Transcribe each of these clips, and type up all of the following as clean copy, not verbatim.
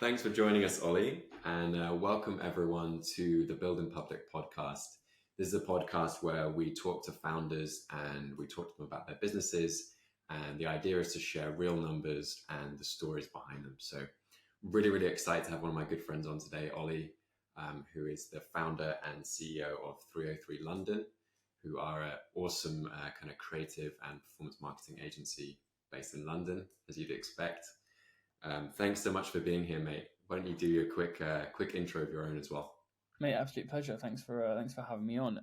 Thanks for joining us, Ollie, and welcome everyone to the Build in Public podcast. This is a podcast where we talk to founders and we talk to them about their businesses. And the idea is to share real numbers and the stories behind them. So, really excited to have one of my good friends on today, Ollie, who is the founder and CEO of 303 London, who are an awesome kind of creative and performance marketing agency based in London, as you'd expect. Thanks so much for being here, mate. Why don't you do a quick intro of your own as well? Mate, absolute pleasure. Thanks for having me on.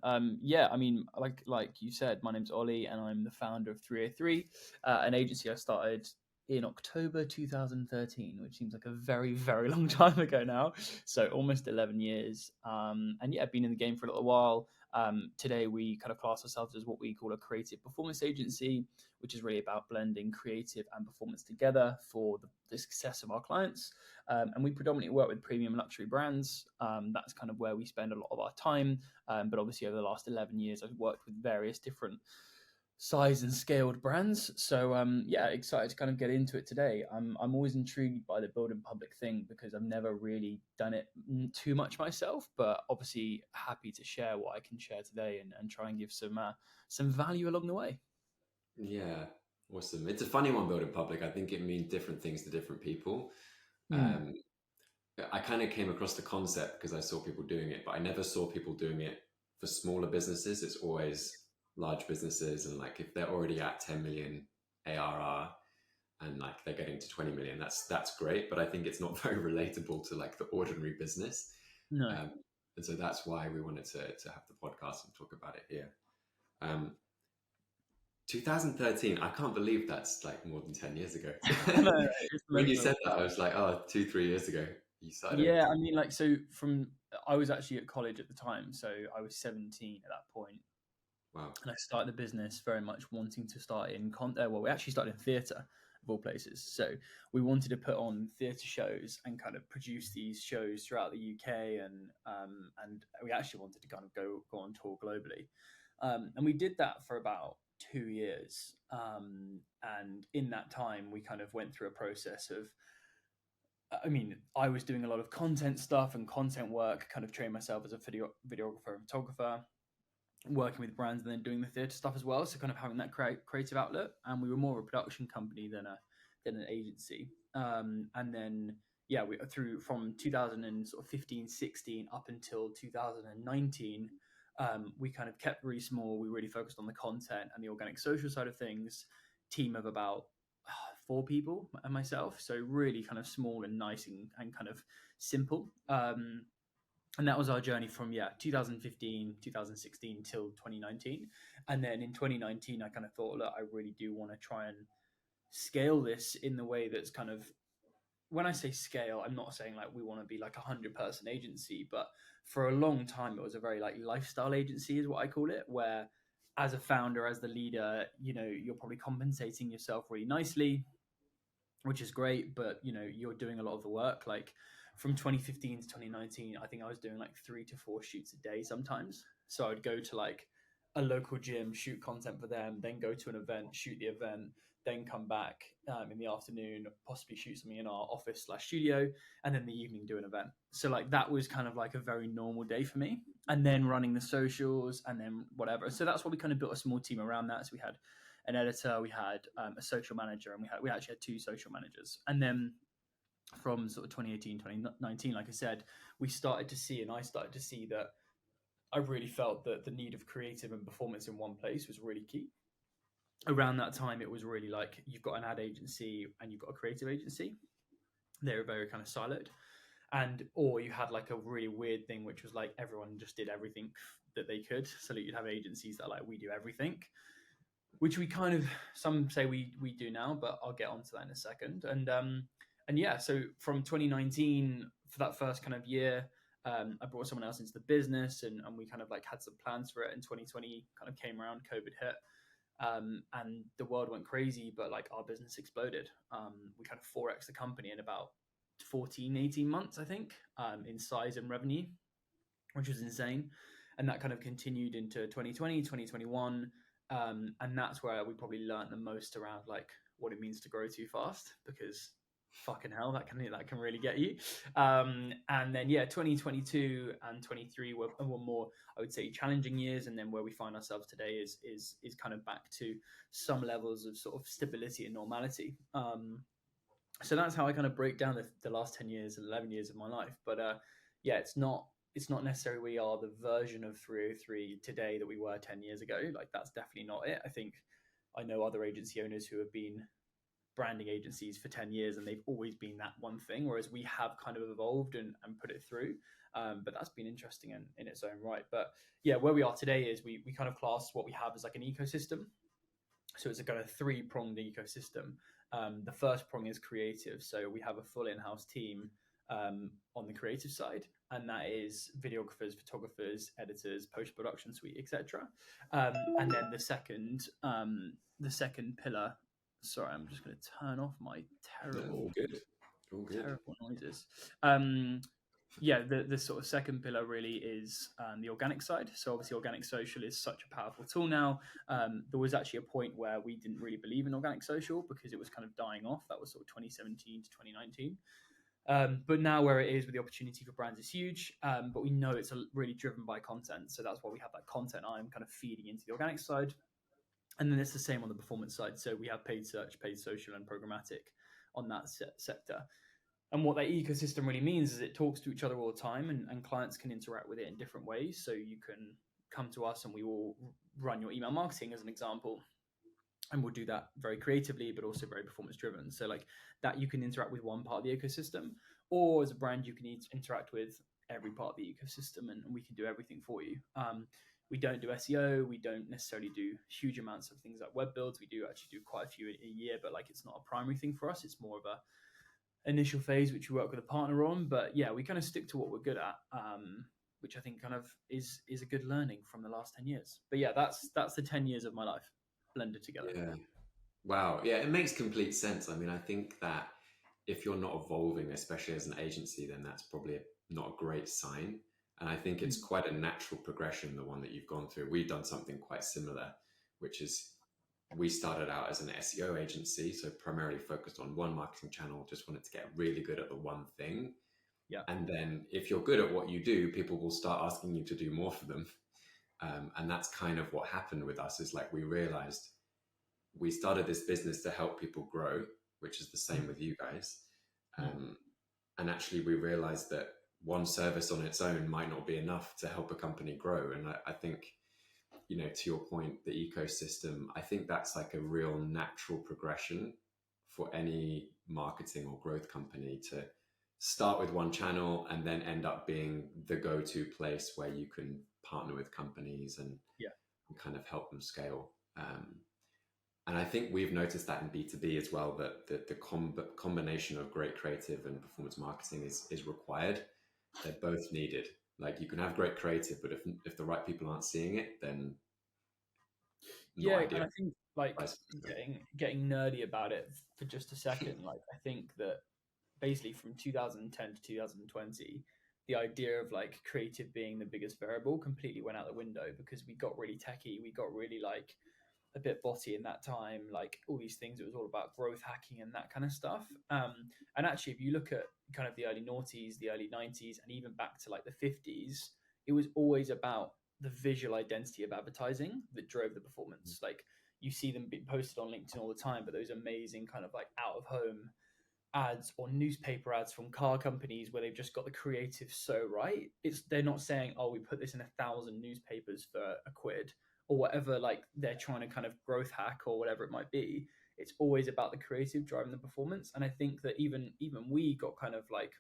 Like you said, my name's Ollie, and I'm the founder of 303, an agency I started in October 2013, which seems like a very long time ago now. So almost 11 years. I've been in the game for a little while. Today we kind of class ourselves as what we call a creative performance agency, which is really about blending creative and performance together for the success of our clients. And we predominantly work with premium luxury brands. That's kind of where we spend a lot of our time. But obviously over the last 11 years, I've worked with various different size and scaled brands. So excited to kind of get into it today. I'm always intrigued by the build in public thing because I've never really done it too much myself, but obviously happy to share what I can share today and try and give some value along the way. Yeah, awesome. It's a funny one, building public. I think it means different things to different people. I kind of came across the concept because I saw people doing it, but I never saw people doing it for smaller businesses. It's always large businesses, and like if they're already at 10 million ARR and like they're getting to 20 million, that's great. But I think it's not very relatable to like the ordinary business. No. And so that's why we wanted to have the podcast and talk about it here. 2013, I can't believe that's like more than 10 years ago. No, When you said that, I was like, oh, 2-3 years ago. You started. Yeah, I mean, I was actually at college at the time, so I was 17 at that point. Wow. And I started the business very much wanting to start in we actually started in theatre of all places. So we wanted to put on theatre shows and kind of produce these shows throughout the UK, and we actually wanted to kind of go on tour globally. And we did that for about 2 years. And in that time, we kind of went through a process of, I was doing a lot of content stuff and content work, kind of trained myself as a videographer and photographer, working with brands, and then doing the theatre stuff as well. So kind of having that creative outlet. And we were more of a production company than an agency. And then we through from 2015, 16 up until 2019. We kind of kept really small. We really focused on the content and the organic social side of things. Team of about 4 people and myself, so really kind of small and nice and kind of simple. And that was our journey from 2015, 2016 till 2019. And then in 2019, I kind of thought, look, I really do want to try and scale this in the way that's kind of, when I say scale, I'm not saying like we want to be like 100-person agency, but for a long time it was a very like lifestyle agency is what I call it, where as a founder, as the leader, you're probably compensating yourself really nicely, which is great, but you're doing a lot of the work. Like from 2015 to 2019, I think I was doing like 3 to 4 shoots a day sometimes. So I would go to like a local gym, shoot content for them, then go to an event, shoot the event, then come back in the afternoon, possibly shoot something in our office/studio, and then the evening do an event. So like that was kind of like a very normal day for me. And then running the socials and then whatever. So that's why we kind of built a small team around that. So we had an editor, we had a social manager, and we actually had 2 social managers. And then from sort of 2018, 2019, like I said, I started to see that I really felt that the need of creative and performance in one place was really key. Around that time, it was really like you've got an ad agency and you've got a creative agency. They were very kind of siloed. Or you had like a really weird thing, which was like everyone just did everything that they could. So that you'd have agencies that like, we do everything, which we kind of, some say we do now, but I'll get onto that in a second. So from 2019, for that first kind of year, I brought someone else into the business, and we kind of like had some plans for it. In 2020 kind of came around, COVID hit, and the world went crazy, but like our business exploded. We kind of 4x the company in about 18 months, I think, in size and revenue, which was insane. And that kind of continued into 2020, 2021. And that's where we probably learned the most around like what it means to grow too fast, because fucking hell, that can really get you. And then 2022 and 23 were more, I would say, challenging years, and then where we find ourselves today is kind of back to some levels of sort of stability and normality. So that's how I kind of break down the last 10 years and 11 years of my life. But it's not necessarily we are the version of 303 today that we were 10 years ago. Like, that's definitely not it. I think I know other agency owners who have been branding agencies for 10 years and they've always been that one thing, whereas we have kind of evolved and put it through. But that's been interesting in its own right. But yeah, where we are today is we kind of class what we have as like an ecosystem. So it's a kind of three-pronged ecosystem. The first prong is creative. So we have a full in-house team on the creative side, and that is videographers, photographers, editors, post-production suite, etc. And then the second pillar. Sorry, I'm just going to turn off my terrible, terrible noises. The sort of second pillar really is the organic side. So obviously organic social is such a powerful tool now. There was actually a point where we didn't really believe in organic social because it was kind of dying off. That was sort of 2017 to 2019. But now where it is with the opportunity for brands is huge, but we know it's really driven by content. So that's why we have that content I'm kind of feeding into the organic side. And then it's the same on the performance side. So we have paid search, paid social, and programmatic on that sector. And what that ecosystem really means is it talks to each other all the time, and clients can interact with it in different ways. So you can come to us and we will run your email marketing as an example. And we'll do that very creatively, but also very performance driven. So like that, you can interact with one part of the ecosystem, or as a brand, you can interact with every part of the ecosystem, and we can do everything for you. We don't do SEO. We don't necessarily do huge amounts of things like web builds. We do actually do quite a few a year, but like it's not a primary thing for us. It's more of a initial phase, which we work with a partner on. But yeah, we kind of stick to what we're good at, which I think kind of is a good learning from the last 10 years. But yeah, that's the 10 years of my life blended together. Yeah. Wow. Yeah, it makes complete sense. I mean, I think that if you're not evolving, especially as an agency, then that's probably not a great sign. And I think it's quite a natural progression, the one that you've gone through. We've done something quite similar, which is we started out as an SEO agency, so primarily focused on one marketing channel, just wanted to get really good at the one thing. Yeah. And then if you're good at what you do, people will start asking you to do more for them. And that's kind of what happened with us, is like we realized we started this business to help people grow, which is the same with you guys. And actually we realized that one service on its own might not be enough to help a company grow. And I think, you know, to your point, the ecosystem, I think that's like a real natural progression for any marketing or growth company to start with one channel and then end up being the go-to place where you can partner with companies and kind of help them scale. And I think we've noticed that in B2B as well, that the combination of great creative and performance marketing is required. They're both needed. Like you can have great creative, but if the right people aren't seeing it, then and I think like getting nerdy about it for just a second, like I think that basically from 2010 to 2020, the idea of like creative being the biggest variable completely went out the window because we got really techie, we got really like a bit botty in that time, like all these things. It was all about growth hacking and that kind of stuff. And actually, if you look at kind of the early noughties, the early 90s, and even back to like the 50s, it was always about the visual identity of advertising that drove the performance. Like you see them being posted on LinkedIn all the time, but those amazing kind of like out of home ads or newspaper ads from car companies where they've just got the creative so right. They're not saying, oh, we put this in 1,000 newspapers for £1 or whatever, like they're trying to kind of growth hack or whatever it might be. It's always about the creative driving the performance. And I think that even we got kind of like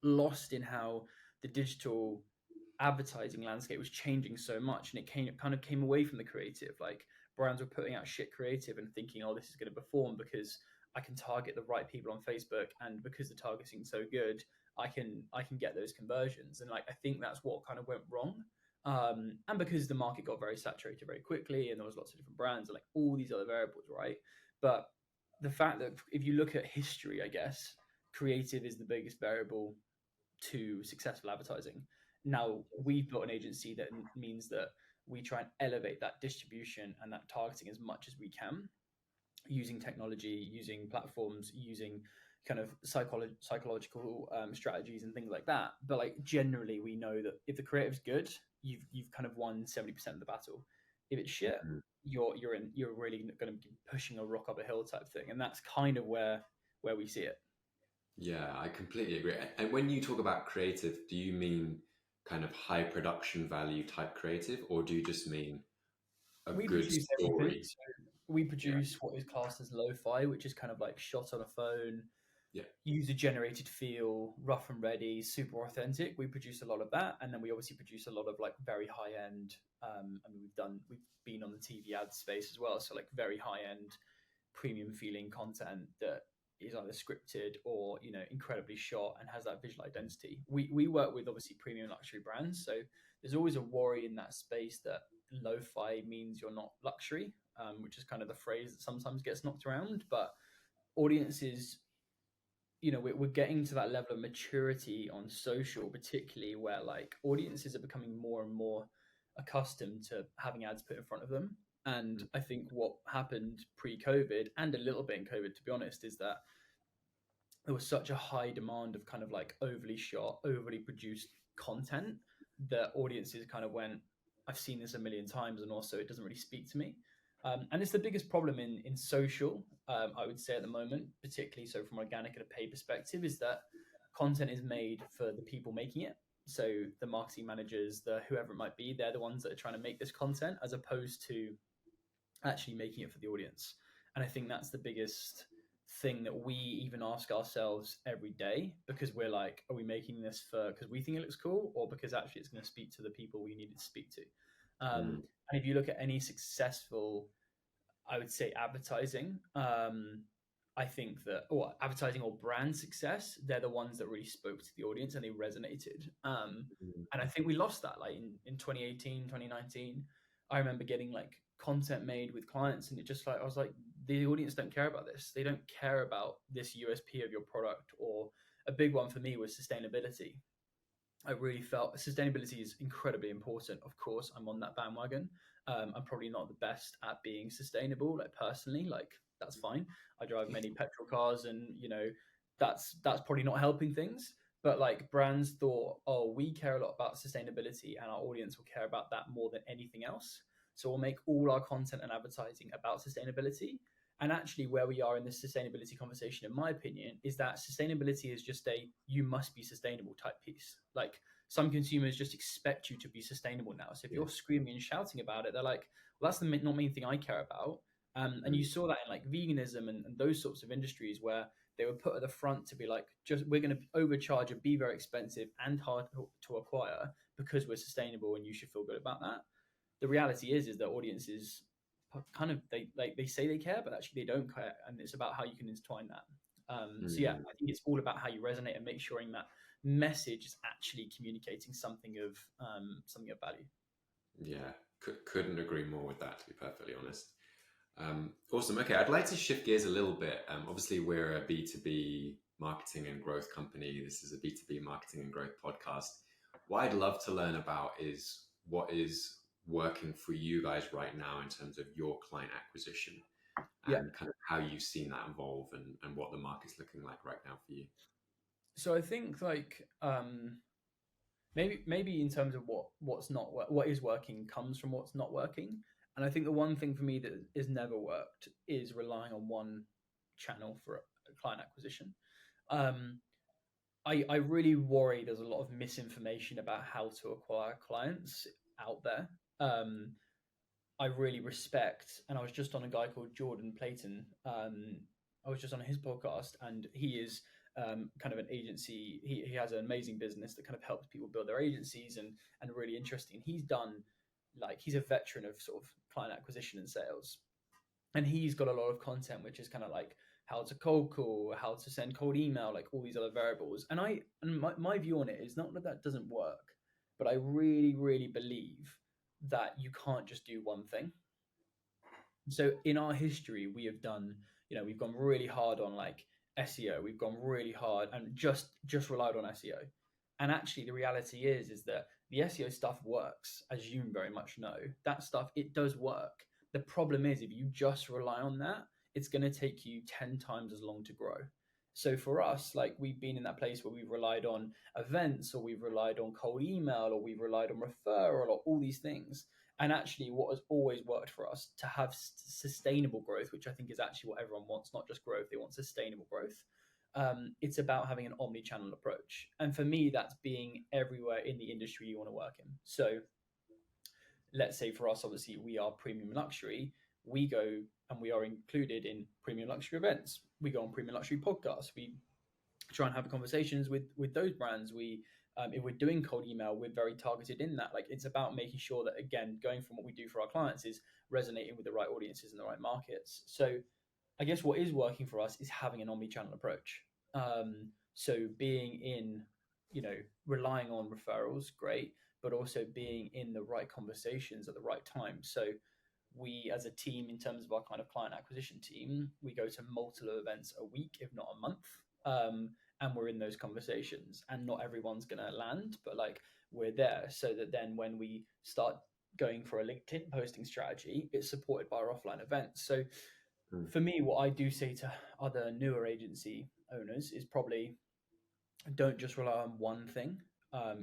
lost in how the digital advertising landscape was changing so much, and it kind of came away from the creative. Like brands were putting out shit creative and thinking, oh, this is going to perform because I can target the right people on Facebook, and because the targeting's so good, I can get those conversions. And like I think that's what kind of went wrong. And because the market got very saturated very quickly, and there was lots of different brands and like all these other variables, right? But the fact that if you look at history, I guess creative is the biggest variable to successful advertising. Now we've built an agency that means that we try and elevate that distribution and that targeting as much as we can, using technology, using platforms, using kind of psychological strategies and things like that. But like generally, we know that if the creative's good, you've kind of won 70% of the battle. If it's shit, Mhm. you're really going to be pushing a rock up a hill type thing, and that's kind of where we see it. Yeah, I completely agree. And when you talk about creative, do you mean kind of high production value type creative, or do you just mean a We good produce everything. story? So we Yeah, produce what is classed as lo-fi, which is kind of like shot on a phone, yeah. user generated feel, rough and ready, super authentic. We produce a lot of that, and then we obviously produce a lot of like very high end. I mean, we've been on the TV ad space as well, so like very high end, premium feeling content that is either scripted or incredibly shot and has that visual identity. We work with obviously premium luxury brands, so there's always a worry in that space that lo-fi means you're not luxury, which is kind of the phrase that sometimes gets knocked around, but audiences, we're getting to that level of maturity on social, particularly where like audiences are becoming more and more accustomed to having ads put in front of them. And I think what happened pre-COVID and a little bit in COVID, to be honest, is that there was such a high demand of kind of like overly shot, overly produced content that audiences kind of went, I've seen this a million times, and also it doesn't really speak to me. And it's the biggest problem in social, I would say at the moment, particularly so from organic and a paid perspective, is that content is made for the people making it. So the marketing managers, the whoever it might be, they're the ones that are trying to make this content as opposed to actually making it for the audience. And I think that's the biggest thing that we even ask ourselves every day, because we're like, are we making this for because we think it looks cool, or because actually it's going to speak to the people we need it to speak to? Mm, And if you look at any successful, I would say advertising, I think that, or advertising or brand success, they're the ones that really spoke to the audience and they resonated. mm, And I think we lost that like in 2018, 2019. I remember getting like content made with clients, and it just like, I was like, the audience don't care about this. They don't care about this USP of your product. Or a big one for me was sustainability. I really felt sustainability is incredibly important. Of course, I'm on that bandwagon. I'm probably not the best at being sustainable, like personally, like that's fine. I drive many petrol cars, and that's probably not helping things. But like brands thought, oh, we care a lot about sustainability, and our audience will care about that more than anything else. So we'll make all our content and advertising about sustainability. And actually, where we are in this sustainability conversation, in my opinion, is that sustainability is just a you must be sustainable type piece. Like some consumers just expect you to be sustainable now. So if yeah. you're screaming and shouting about it, they're like, well, that's the not main thing I care about. And Mm, you saw that in like veganism and those sorts of industries where they were put at the front to be like, just we're going to overcharge and be very expensive and hard to acquire because we're sustainable and you should feel good about that. The reality is that audiences kind of they say they care, but actually they don't care, and it's about how you can intertwine that. So yeah, mm. I think it's all about how you resonate and make sure that message is actually communicating something of value. Yeah, couldn't agree more with that, to be perfectly honest. Awesome. Okay, I'd like to shift gears a little bit. Obviously, we're a B2B marketing and growth company. This is a B2B marketing and growth podcast. What I'd love to learn about is what is working for you guys right now in terms of your client acquisition Yeah. and kind of how you've seen that evolve and what the market's looking like right now for you. So I think like maybe in terms of what is working comes from what's not working. And I think the one thing for me that is never worked is relying on one channel for a client acquisition. Um, I really worry there's a lot of misinformation about how to acquire clients out there. I really respect, and I was just on a guy called Jordan Playton. I was just on his podcast, and he is kind of an agency. He has an amazing business that kind of helps people build their agencies, and really interesting. He's done like he's a veteran of sort of client acquisition and sales, and he's got a lot of content which is kind of like how to cold call, how to send cold email, like all these other variables. And my view on it is not that that doesn't work, but I really believe that you can't just do one thing. So in our history, we have done, we've gone really hard on like SEO. We've gone really hard and just relied on SEO. And actually, the reality is that the SEO stuff works, as you very much know. That stuff, it does work. The problem is if you just rely on that, it's going to take you 10 times as long to grow. So for us, like we've been in that place where we've relied on events, or we've relied on cold email, or we've relied on referral, or all these things. And actually, what has always worked for us to have sustainable growth, which I think is actually what everyone wants, not just growth, they want sustainable growth. It's about having an omni-channel approach. And for me, that's being everywhere in the industry you want to work in. So let's say for us, obviously, we are premium luxury. We go and we are included in premium luxury events. We go on premium luxury podcasts. We try and have conversations with those brands. We if we're doing cold email, we're very targeted in that. Like it's about making sure that, again, going from what we do for our clients is resonating with the right audiences in the right markets. So I guess what is working for us is having an omni-channel approach. So being in, relying on referrals, great, but also being in the right conversations at the right time. So we, as a team, in terms of our kind of client acquisition team, we go to multiple events a week, if not a month. And we're in those conversations, and not everyone's going to land, but like we're there so that then when we start going for a LinkedIn posting strategy, it's supported by our offline events. So for me, what I do say to other newer agency owners is probably don't just rely on one thing.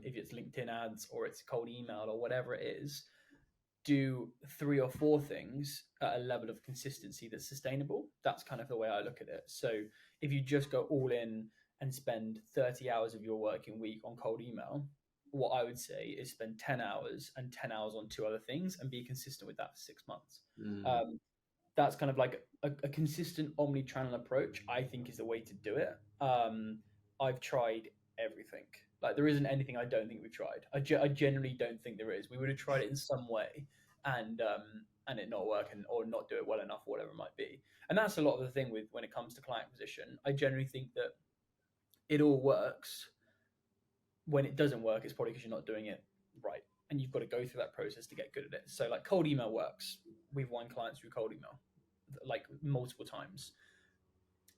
If it's LinkedIn ads or it's cold email or whatever it is, do 3 or 4 things at a level of consistency that's sustainable. That's kind of the way I look at it. So if you just go all in and spend 30 hours of your working week on cold email, what I would say is spend 10 hours and 10 hours on 2 other things and be consistent with that for 6 months. That's kind of like a consistent omni-channel approach, I think, is the way to do it. I've tried everything. Like there isn't anything I don't think we've tried. I generally don't think there is. We would have tried it in some way and it not work or not do it well enough, or whatever it might be. And that's a lot of the thing with when it comes to client acquisition. I generally think that it all works. When it doesn't work, it's probably because you're not doing it right. And you've got to go through that process to get good at it. So like cold email works. We've won clients through cold email like multiple times.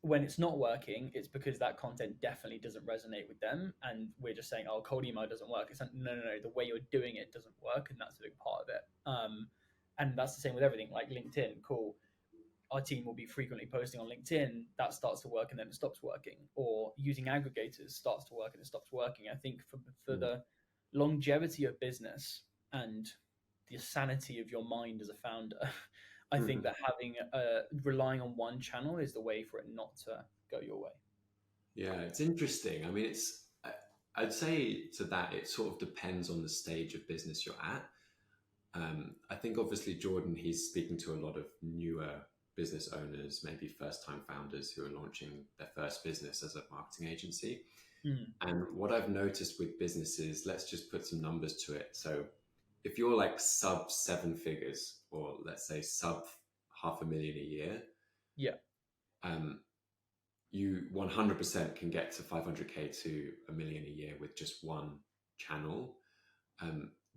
When it's not working, it's because that content definitely doesn't resonate with them. And we're just saying, oh, cold email doesn't work. It's like, no. The way you're doing it doesn't work. And that's a big part of it. And that's the same with everything like LinkedIn. Cool. Our team will be frequently posting on LinkedIn. That starts to work and then it stops working. Or using aggregators starts to work and it stops working. I think for the longevity of business and the sanity of your mind as a founder, I think that having relying on one channel is the way for it not to go your way. Yeah, it's interesting. I mean, I'd say to that, it sort of depends on the stage of business you're at. I think obviously Jordan, he's speaking to a lot of newer business owners, maybe first-time founders who are launching their first business as a marketing agency. And what I've noticed with businesses, let's just put some numbers to it. So if you're like sub 7 figures, or let's say sub $500,000 a year, you 100% can get to 500K to $1 million a year with just one channel.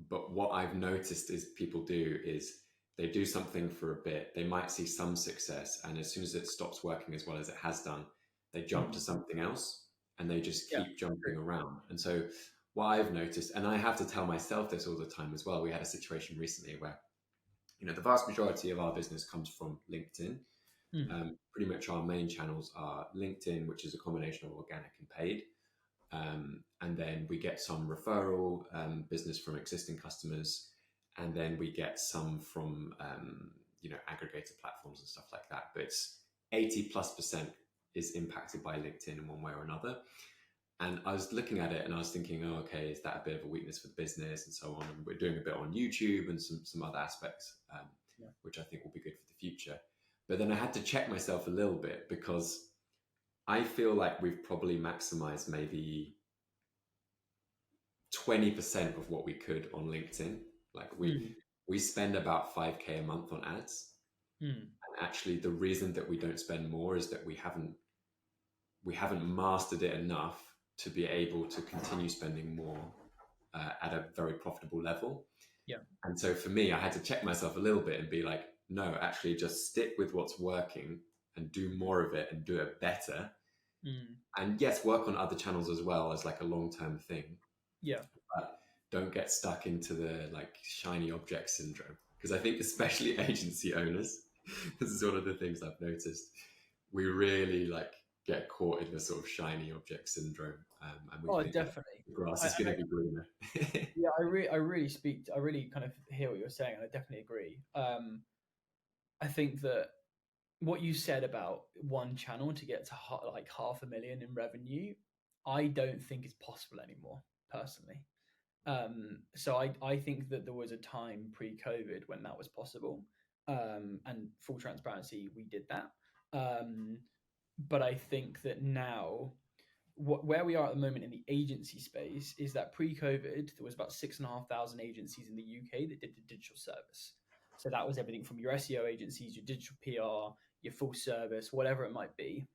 But what I've noticed is people do is they do something for a bit, they might see some success, and as soon as it stops working as well as it has done, they jump to something else and they just keep jumping around. And so what I've noticed, and I have to tell myself this all the time as well, we had a situation recently where, the vast majority of our business comes from LinkedIn. Pretty much our main channels are LinkedIn, which is a combination of organic and paid. And then we get some referral business from existing customers. And then we get some from, aggregator platforms and stuff like that. But it's 80+% is impacted by LinkedIn in one way or another. And I was looking at it and I was thinking, oh, okay, is that a bit of a weakness for the business and so on? And we're doing a bit on YouTube and some other aspects, which I think will be good for the future. But then I had to check myself a little bit because I feel like we've probably maximized maybe 20% of what we could on LinkedIn. Like we spend about 5K a month on ads. And actually the reason that we don't spend more is that we haven't mastered it enough to be able to continue spending more at a very profitable level. And so for me, I had to check myself a little bit and be like, no, actually just stick with what's working and do more of it and do it better. And yes, work on other channels as well as like a long-term thing. But don't get stuck into the like shiny object syndrome. Because I think especially agency owners, this is one of the things I've noticed. We really like get caught in the sort of shiny object syndrome, and we Oh, think that definitely. the grass is going to be greener. Yeah, I really kind of hear what you're saying, and I definitely agree. I think that what you said about one channel to get to like 500,000 in revenue, I don't think is possible anymore, personally. So I think that there was a time pre-COVID when that was possible, and full transparency, we did that. Um, but I think that now, where we are at the moment in the agency space is that pre-COVID there was about 6,500 agencies in the UK that did the digital service. So that was everything from your SEO agencies, your digital PR, your full service, whatever it might be.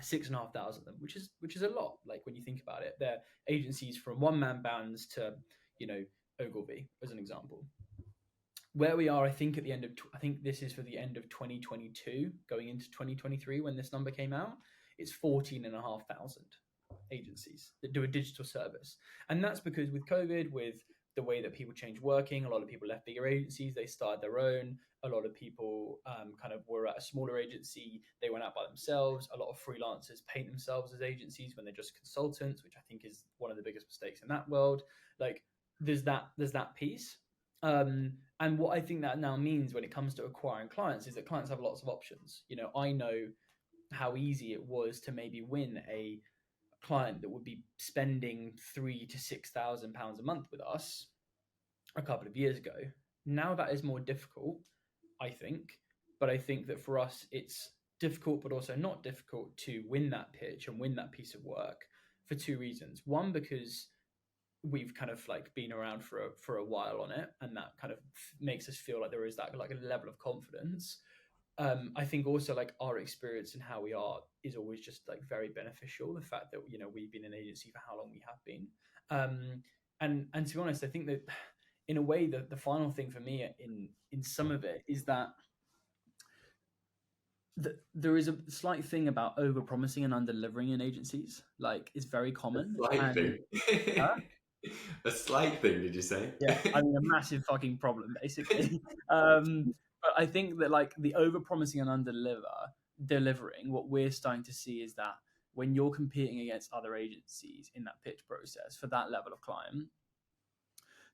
6,500 of them, which is a lot. Like when you think about it, they're agencies from one-man bands to, you know, Ogilvy as an example. Where we are, I think at the end of, I think this is for the end of 2022, going into 2023 when this number came out, it's 14,500 agencies that do a digital service. And that's because with COVID, with the way that people change working, a lot of people left bigger agencies, they started their own. A lot of people kind of were at a smaller agency, they went out by themselves. A lot of freelancers paint themselves as agencies when they're just consultants, which I think is one of the biggest mistakes in that world. Like there's that piece. And what I think that now means when it comes to acquiring clients is that clients have lots of options. You know, I know how easy it was to maybe win a client that would be spending £3,000 to £6,000 a month with us a couple of years ago. Now that is more difficult, I think. But I think that for us, it's difficult, but also not difficult to win that pitch and win that piece of work for two reasons. One, because we've kind of like been around for a while on it, and that kind of makes us feel like there is that like a level of confidence. I think also like our experience and how we are is always just like very beneficial. The fact that, you know, we've been an agency for how long we have been, and to be honest, I think that in a way that the final thing for me in some of it is that there is a slight thing about over promising and under delivering in agencies. Like it's very common. A slight thing. Huh? A slight thing, did you say? Yeah, I mean a massive fucking problem, basically. But I think that like the over promising and under delivering, what we're starting to see is that when you're competing against other agencies in that pitch process for that level of client,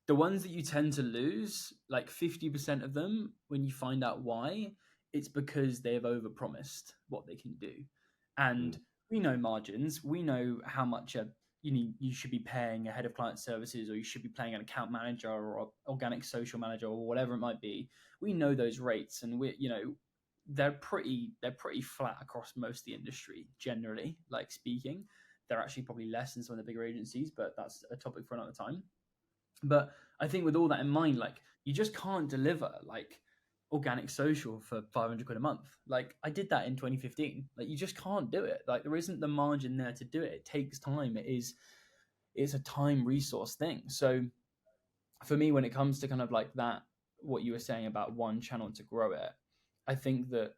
the ones that you tend to lose, like 50% of them, when you find out why, it's because they've overpromised what they can do. And we know margins, we know how much you should be paying a head of client services, or you should be paying an account manager or organic social manager or whatever it might be. We know those rates, and they're pretty flat across most of the industry, generally, like speaking. They're actually probably less than some of the bigger agencies, but that's a topic for another time. But I think with all that in mind, like you just can't deliver like organic social for 500 quid a month. Like I did that in 2015. Like you just can't do it. Like there isn't the margin there to do it. It takes time. It's a time resource thing. So for me, when it comes to kind of like that, what you were saying about one channel to grow it, I think that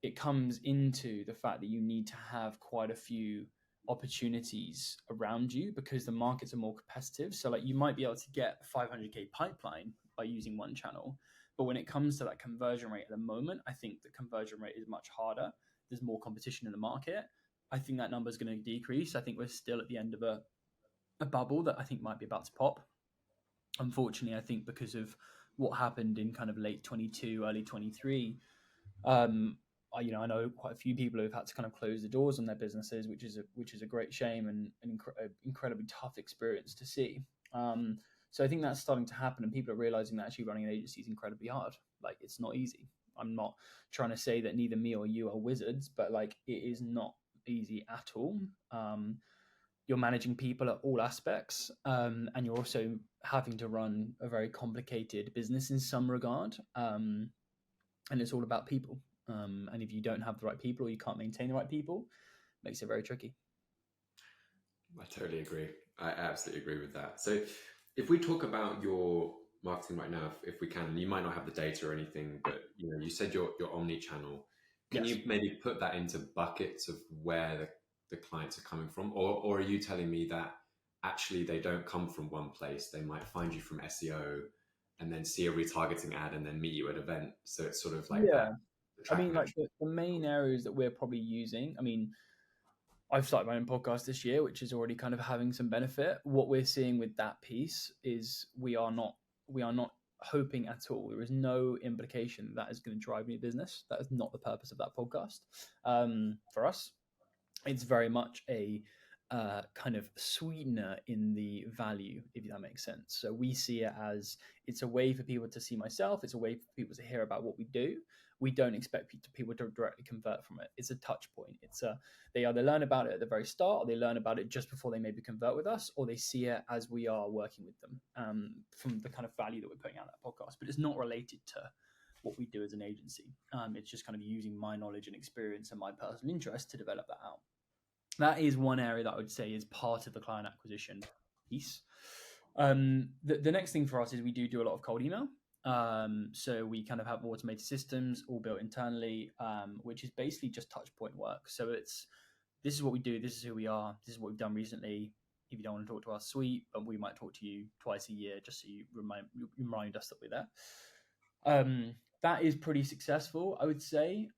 it comes into the fact that you need to have quite a few opportunities around you because the markets are more competitive. So like you might be able to get 500k pipeline by using one channel, but when it comes to that conversion rate at the moment, I think the conversion rate is much harder. There's more competition in the market. I think that number is going to decrease. I think we're still at the end of a bubble that I think might be about to pop. Unfortunately, I think because of what happened in kind of late 22, early 23, I know quite a few people who have had to kind of close the doors on their businesses, which is a great shame and an incredibly tough experience to see. So I think that's starting to happen, and people are realizing that actually running an agency is incredibly hard. Like it's not easy. I'm not trying to say that neither me or you are wizards, but like it is not easy at all. You're managing people at all aspects, and you're also having to run a very complicated business in some regard. And it's all about people. And if you don't have the right people or you can't maintain the right people, it makes it very tricky. I totally agree. I absolutely agree with that. So if we talk about your marketing right now, if we can, you might not have the data or anything, but you said you're omni-channel. Can you maybe put that into buckets of where the clients are coming from? Or are you telling me that actually they don't come from one place? They might find you from SEO and then see a retargeting ad and then meet you at an event. So it's sort of like that. I mean, like the main areas that we're probably using, I mean, I've started my own podcast this year, which is already kind of having some benefit. What we're seeing with that piece is we are not hoping at all. There is no implication that is going to drive me business. That is not the purpose of that podcast. For us, it's very much a kind of sweetener in the value, if that makes sense. So we see it as it's a way for people to see myself. It's a way for people to hear about what we do. We don't expect people to directly convert from it. It's a touch point. They either learn about it at the very start, or they learn about it just before they maybe convert with us, or they see it as we are working with them from the kind of value that we're putting out in that podcast. But it's not related to what we do as an agency. It's just kind of using my knowledge and experience and my personal interest to develop that out. That is one area that I would say is part of the client acquisition piece. The next thing for us is we do a lot of cold email. So we kind of have automated systems all built internally, which is basically just touch point work. So this is what we do, this is who we are, this is what we've done recently. If you don't want to talk to us, sweet, but we might talk to you twice a year just so you remind us that we're there. That is pretty successful, I would say.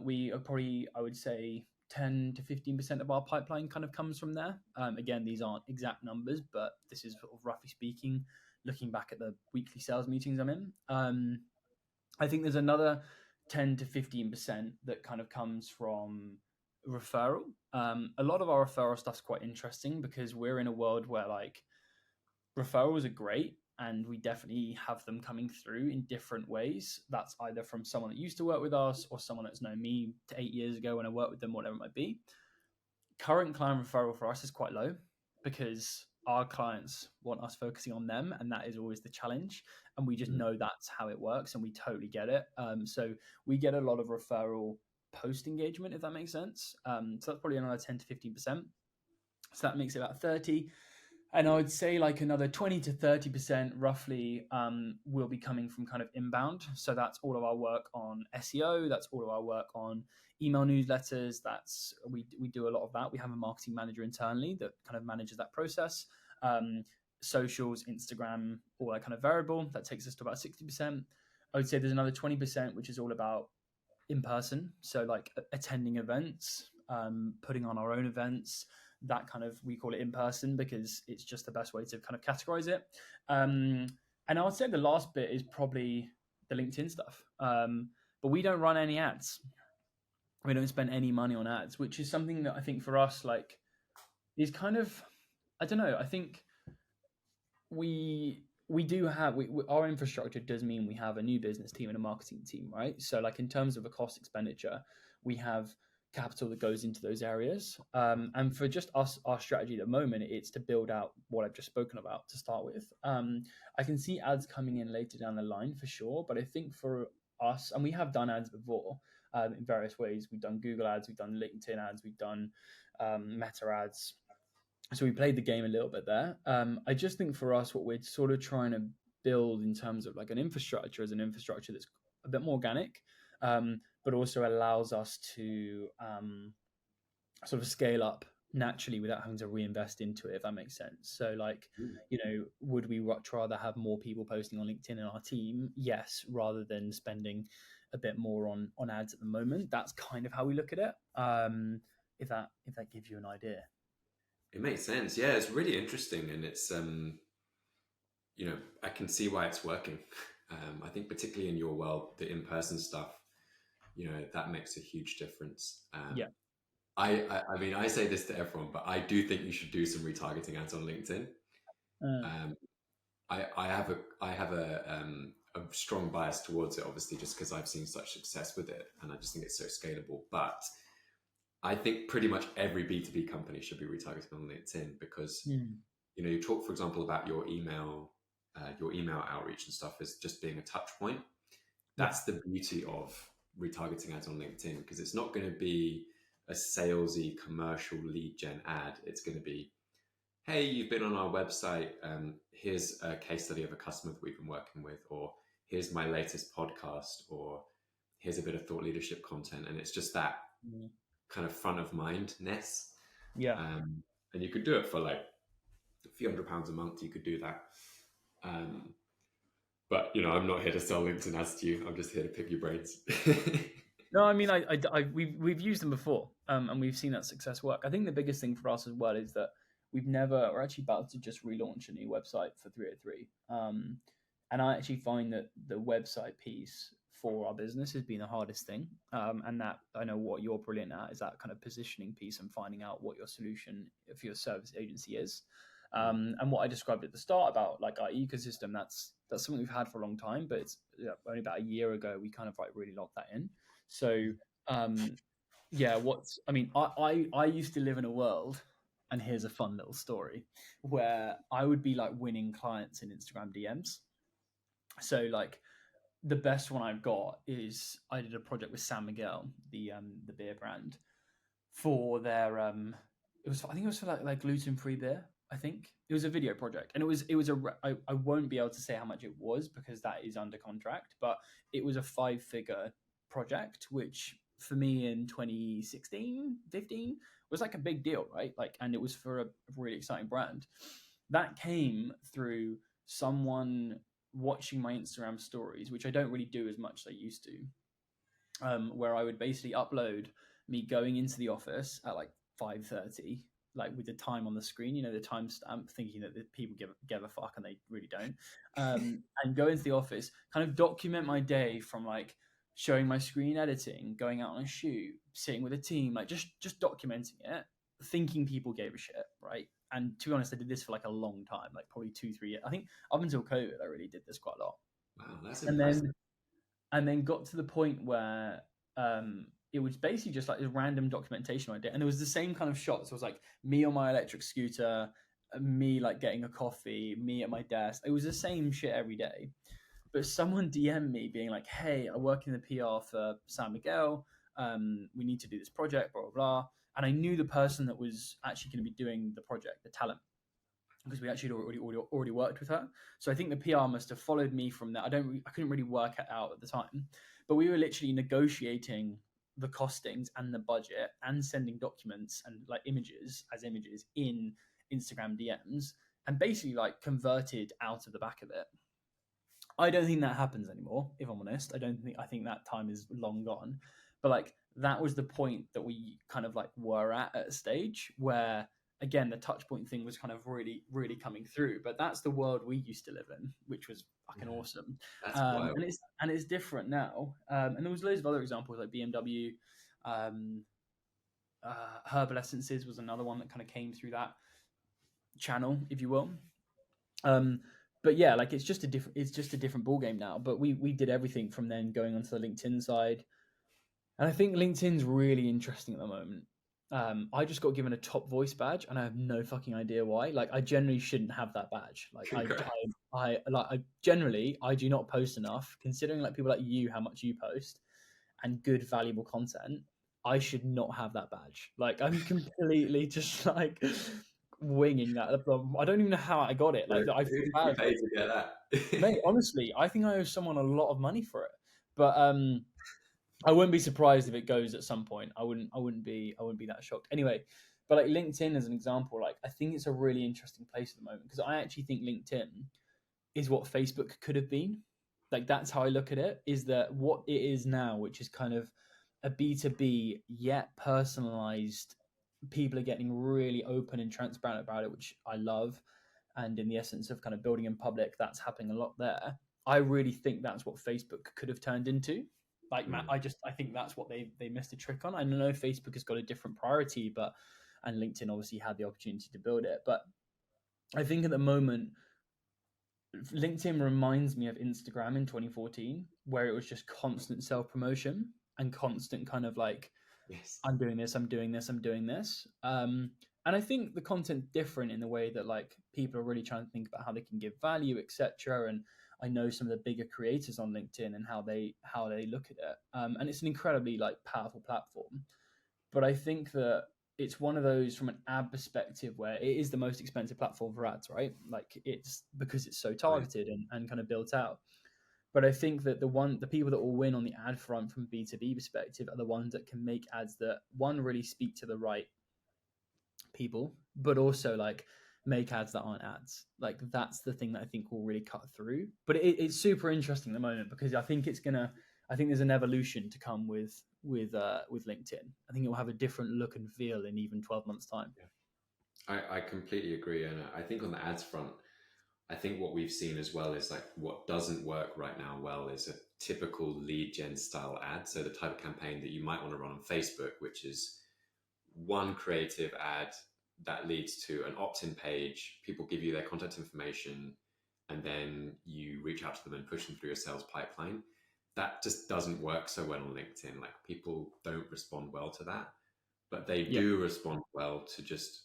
We are probably, I would say, 10 to 15% of our pipeline kind of comes from there. Again, these aren't exact numbers, but this is sort of roughly speaking, looking back at the weekly sales meetings I'm in. I think there's another 10 to 15% that kind of comes from referral. A lot of our referral stuff's quite interesting because we're in a world where like referrals are great, and we definitely have them coming through in different ways. That's either from someone that used to work with us or someone that's known me 8 years ago when I worked with them, whatever it might be. Current client referral for us is quite low because our clients want us focusing on them, and that is always the challenge. And we just know that's how it works, and we totally get it. So we get a lot of referral post engagement, if that makes sense. So that's probably another 10 to 15%. So that makes it about 30. And I would say like another 20 to 30% roughly will be coming from kind of inbound. So that's all of our work on SEO. That's all of our work on email newsletters. We do a lot of that. We have a marketing manager internally that kind of manages that process. Socials, Instagram, all that kind of variable. That takes us to about 60%. I would say there's another 20%, which is all about in person. So like attending events, putting on our own events, that kind of, we call it in person because it's just the best way to kind of categorize it. And I would say the last bit is probably the LinkedIn stuff. But we don't run any ads. We don't spend any money on ads, which is something that I think for us, like, is kind of, I don't know, I think we do have, our infrastructure does mean we have a new business team and a marketing team, right? So like in terms of a cost expenditure, we have capital that goes into those areas. And for just us, our strategy at the moment, it's to build out what I've just spoken about to start with. I can see ads coming in later down the line for sure, but I think for us, and we have done ads before in various ways. We've done Google ads, we've done LinkedIn ads, we've done Meta ads. So we played the game a little bit there. I just think for us, what we're sort of trying to build in terms of like an infrastructure is an infrastructure that's a bit more organic, but also allows us to sort of scale up naturally without having to reinvest into it, if that makes sense. So like, you know, would we much rather have more people posting on LinkedIn in our team? Yes, rather than spending a bit more on ads at the moment. That's kind of how we look at it. If that gives you an idea. It makes sense. Yeah, it's really interesting. And it's, you know, I can see why it's working. I think particularly in your world, the in-person stuff, you know, that makes a huge difference. Yeah. I mean, I say this to everyone, but I do think you should do some retargeting ads on LinkedIn. I have a strong bias towards it, obviously, just because I've seen such success with it, and I just think it's so scalable. But I think pretty much every B2B company should be retargeting on LinkedIn because, you know, you talk, for example, about your email outreach and stuff as just being a touch point. That's the beauty of retargeting ads on LinkedIn, because it's not going to be a salesy commercial lead gen ad. It's going to be, hey, you've been on our website. Here's a case study of a customer that we've been working with, or here's my latest podcast, or here's a bit of thought leadership content. And it's just that kind of front of mindness. Yeah. And you could do it for like a few £100 a month. You could do that. But, you know, I'm not here to sell LinkedIn ads to you. I'm just here to pick your brains. No, I mean, we've used them before, and we've seen that success work. I think the biggest thing for us as well is that we're actually about to just relaunch a new website for 303. And I actually find that the website piece for our business has been the hardest thing. And that I know what you're brilliant at is that kind of positioning piece and finding out what your solution for your service agency is. And what I described at the start about like our ecosystem, that's something we've had for a long time, but it's only about a year ago we kind of like really locked that in. So yeah, I used to live in a world, and here's a fun little story where I would be like winning clients in Instagram DMs. So like the best one I've got is I did a project with San Miguel, the beer brand, for their I think it was for like gluten free beer. I think it was a video project, and I won't be able to say how much it was because that is under contract, but it was a 5-figure project, which for me in 2016 15 was like a big deal, right? Like, and it was for a really exciting brand that came through someone watching my Instagram stories, which I don't really do as much as I used to, where I would basically upload me going into the office at like 5:30, like with the time on the screen, the timestamp, thinking that the people give a fuck, and they really don't. And go into the office, kind of document my day from like showing my screen editing, going out on a shoot, sitting with a team, like just documenting it, thinking people gave a shit, right? And to be honest, I did this for like a long time, like probably 2-3 years. I think up until COVID, I really did this quite a lot. Wow, that's And impressive. then got to the point where it was basically just like this random documentation I did, and it was the same kind of shots. It was like me on my electric scooter, me like getting a coffee, me at my desk. It was the same shit every day. But someone DM'd me being like, "Hey, I work in the PR for San Miguel. We need to do this project, blah blah blah." And I knew the person that was actually going to be doing the project, the talent, because we actually already worked with her. So I think the PR must have followed me from there. I couldn't really work it out at the time, but we were literally negotiating the costings and the budget and sending documents and like images in Instagram DMs, and basically like converted out of the back of it. I don't think that happens anymore, if I'm honest. I think that time is long gone. But like that was the point that we kind of like were at a stage where again the touch point thing was kind of really, really coming through. But that's the world we used to live in, which was fucking Yeah, awesome. that's wild. And it's different now. And there was loads of other examples like BMW, um, Herbal Essences was another one that kind of came through that channel, if you will. But yeah, like it's just a different ball game now. But we did everything from then going onto the LinkedIn side, and I think LinkedIn's really interesting at the moment. I just got given a top voice badge, and I have no fucking idea why. Like, I generally shouldn't have that badge. Like, Congrats. I generally I do not post enough, considering like people like you, how much you post, and good valuable content. I should not have that badge. Like, I'm completely just like winging that. I don't even know how I got it. Like, I feel Who bad. paid to get that? Mate, honestly, I think I owe someone a lot of money for it. But I wouldn't be surprised if it goes at some point. I wouldn't be that shocked. Anyway, but like LinkedIn as an example, like I think it's a really interesting place at the moment because I actually think LinkedIn is what Facebook could have been. Like that's how I look at it, is that what it is now, which is kind of a B2B yet personalized. People are getting really open and transparent about it, which I love. And in the essence of kind of building in public, that's happening a lot there. I really think that's what Facebook could have turned into. Like Matt, I think that's what they missed a trick on. I know Facebook has got a different priority, and LinkedIn obviously had the opportunity to build it. But I think at the moment, LinkedIn reminds me of Instagram in 2014, where it was just constant self promotion and constant kind of like, Yes. I'm doing this, I'm doing this, I'm doing this. And I think the content's different in the way that like people are really trying to think about how they can give value, etc. And I know some of the bigger creators on LinkedIn and how they look at it. And it's an incredibly like powerful platform. But I think that it's one of those from an ad perspective where it is the most expensive platform for ads, right? Like it's because it's so Right. targeted and kind of built out. But I think that the people that will win on the ad front from B2B perspective are the ones that can make ads that one really speak to the right people, but also like make ads that aren't ads. Like that's the thing that I think will really cut through. But it's super interesting at the moment because I think it's gonna I think there's an evolution to come with LinkedIn. I think it will have a different look and feel in even 12 months time. I completely agree. And I think on the ads front, I think what we've seen as well is like what doesn't work right now well is a typical lead gen style ad. So the type of campaign that you might want to run on Facebook, which is one creative ad that leads to an opt-in page. People give you their contact information, and then you reach out to them and push them through your sales pipeline. That just doesn't work so well on LinkedIn. Like people don't respond well to that, but they do respond well to just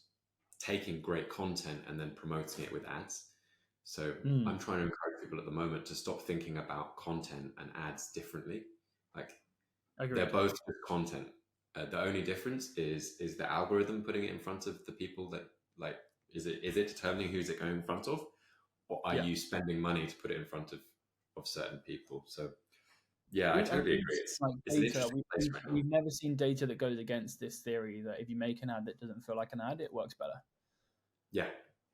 taking great content and then promoting it with ads. So I'm trying to encourage people at the moment to stop thinking about content and ads differently. Like they're both just content. The only difference is the algorithm putting it in front of the people that like, is it determining who's it going in front of, or are you spending money to put it in front of certain people? So yeah, I totally agree. It's like an data. interesting place right now. We've never seen data that goes against this theory that if you make an ad that doesn't feel like an ad, it works better. Yeah.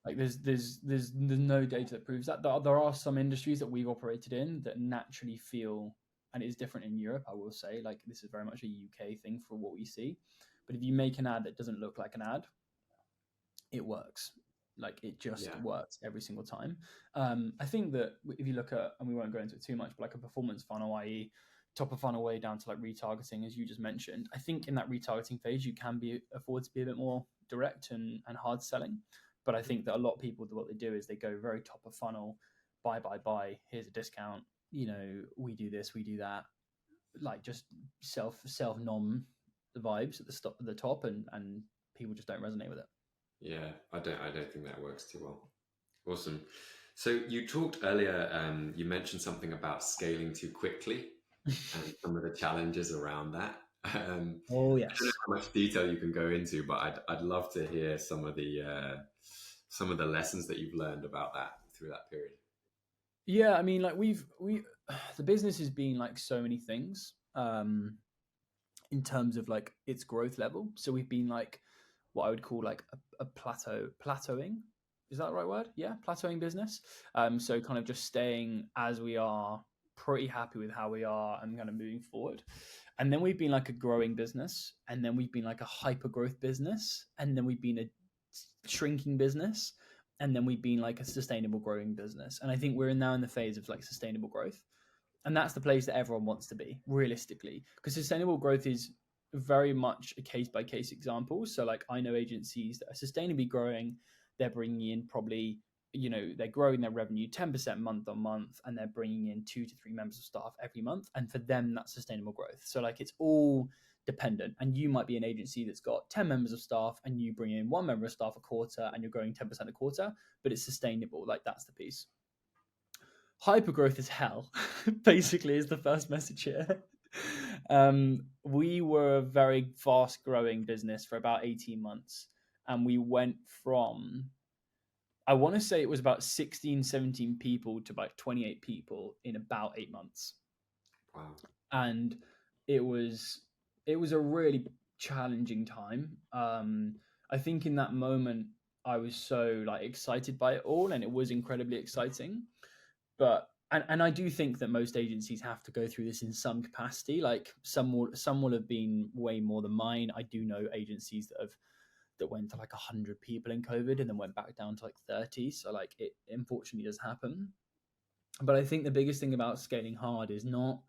Like there's no data that proves that. There are some industries that we've operated in that naturally feel, and it is different in Europe, I will say, like this is very much a UK thing for what we see. But if you make an ad that doesn't look like an ad, it works. Like it just works every single time. I think that if you look at, and we won't go into it too much, but like a performance funnel, i.e. top of funnel way down to like retargeting, as you just mentioned, I think in that retargeting phase, you can afford to be a bit more direct and hard selling. But I think that a lot of people, what they do is they go very top of funnel, buy, here's a discount, we do this, we do that, like just self nom the vibes at the top, and people just don't resonate with it. Yeah, I don't think that works too well. Awesome. So you talked earlier, you mentioned something about scaling too quickly and some of the challenges around that. Oh yes. I don't know how much detail you can go into, but I'd love to hear some of the lessons that you've learned about that through that period. Yeah, I mean, like the business has been like so many things in terms of like its growth level. So we've been like what I would call like a plateauing. Is that the right word? Yeah, plateauing business. So kind of just staying as we are, pretty happy with how we are, and kind of moving forward. And then we've been like a growing business, and then we've been like a hyper growth business, and then we've been a shrinking business, and then we've been like a sustainable growing business. And I think we're now in the phase of like sustainable growth, and that's the place that everyone wants to be realistically, because sustainable growth is very much a case by case example. So like I know agencies that are sustainably growing, they're bringing in probably, they're growing their revenue 10% month on month, and they're bringing in 2 to 3 members of staff every month. And for them, that's sustainable growth. So like it's all dependent. And you might be an agency that's got 10 members of staff and you bring in 1 member of staff a quarter and you're growing 10% a quarter, but it's sustainable. Like that's the piece. Hypergrowth is hell, basically, is the first message here. We were a very fast growing business for about 18 months. And we went from, I want to say it was about 16, 17 people to about 28 people in about 8 months. Wow. And it was a really challenging time. I think in that moment, I was so like excited by it all, and it was incredibly exciting. But and I do think that most agencies have to go through this in some capacity. Like some will have been way more than mine. I do know agencies that went to like 100 people in COVID and then went back down to like 30. So like it unfortunately does happen. But I think the biggest thing about scaling hard is not,